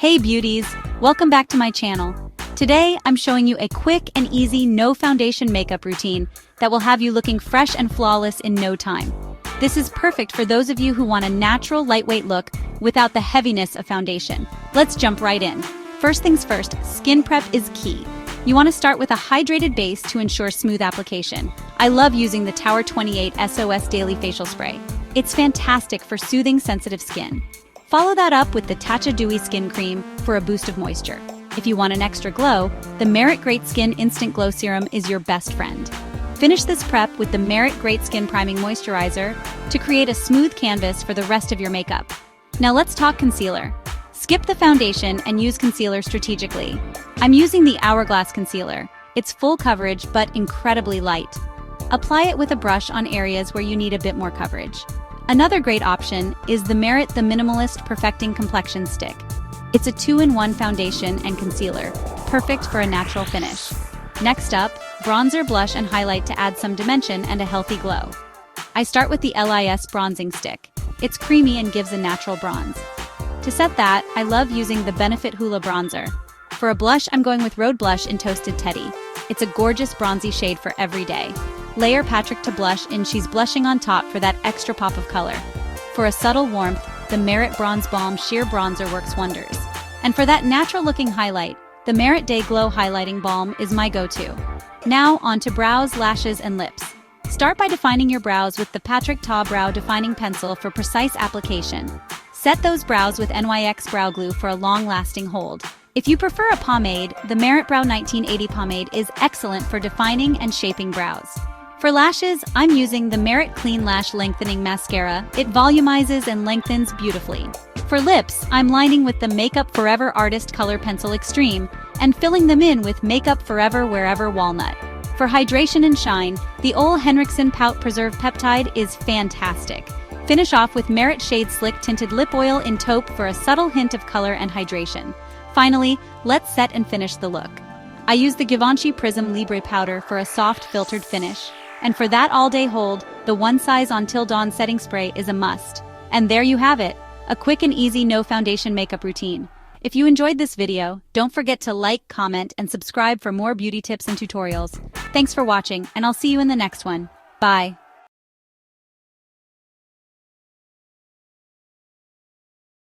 Hey beauties, welcome back to my channel. Today, I'm showing you a quick and easy no foundation makeup routine that will have you looking fresh and flawless in no time. This is perfect for those of you who want a natural, lightweight look without the heaviness of foundation. Let's jump right in. First things first, skin prep is key. You want to start with a hydrated base to ensure smooth application. I love using the Tower 28 SOS Daily Facial Spray. It's fantastic for soothing sensitive skin. Follow that up with the Tatcha Dewy Skin Cream for a boost of moisture. If you want an extra glow, the Merit Great Skin Instant Glow Serum is your best friend. Finish this prep with the Merit Great Skin Priming Moisturizer to create a smooth canvas for the rest of your makeup. Now let's talk concealer. Skip the foundation and use concealer strategically. I'm using the Hourglass Concealer. It's full coverage but incredibly light. Apply it with a brush on areas where you need a bit more coverage. Another great option is the Merit The Minimalist Perfecting Complexion Stick. It's a 2-in-1 foundation and concealer, perfect for a natural finish. Next up, bronzer, blush, and highlight to add some dimension and a healthy glow. I start with the LIS Bronzing Stick. It's creamy and gives a natural bronze. To set that, I love using the Benefit Hoola Bronzer. For a blush, I'm going with Rhode Blush in Toasted Teddy. It's a gorgeous bronzy shade for every day. Layer Patrick to blush in She's Blushing on top for that extra pop of color. For a subtle warmth, the Merit Bronze Balm Sheer Bronzer works wonders. And for that natural-looking highlight, the Merit Day Glow Highlighting Balm is my go-to. Now, on to brows, lashes, and lips. Start by defining your brows with the Patrick Ta Brow Defining Pencil for precise application. Set those brows with NYX Brow Glue for a long-lasting hold. If you prefer a pomade, the Merit Brow 1980 pomade is excellent for defining and shaping brows. For lashes, I'm using the Merit Clean Lash Lengthening Mascara. It volumizes and lengthens beautifully. For lips, I'm lining with the Makeup Forever Artist Color Pencil Extreme and filling them in with Makeup Forever Wherever Walnut. For hydration and shine, the Ole Henriksen Pout Preserve Peptide is fantastic. Finish off with Merit Shade Slick Tinted Lip Oil in Taupe for a subtle hint of color and hydration. Finally, let's set and finish the look. I use the Givenchy Prism Libre Powder for a soft filtered finish. And for that all-day hold, the One Size Until Dawn Setting Spray is a must. And there you have it, a quick and easy no foundation makeup routine. If you enjoyed this video, don't forget to like, comment, and subscribe for more beauty tips and tutorials. Thanks for watching, and I'll see you in the next one. Bye.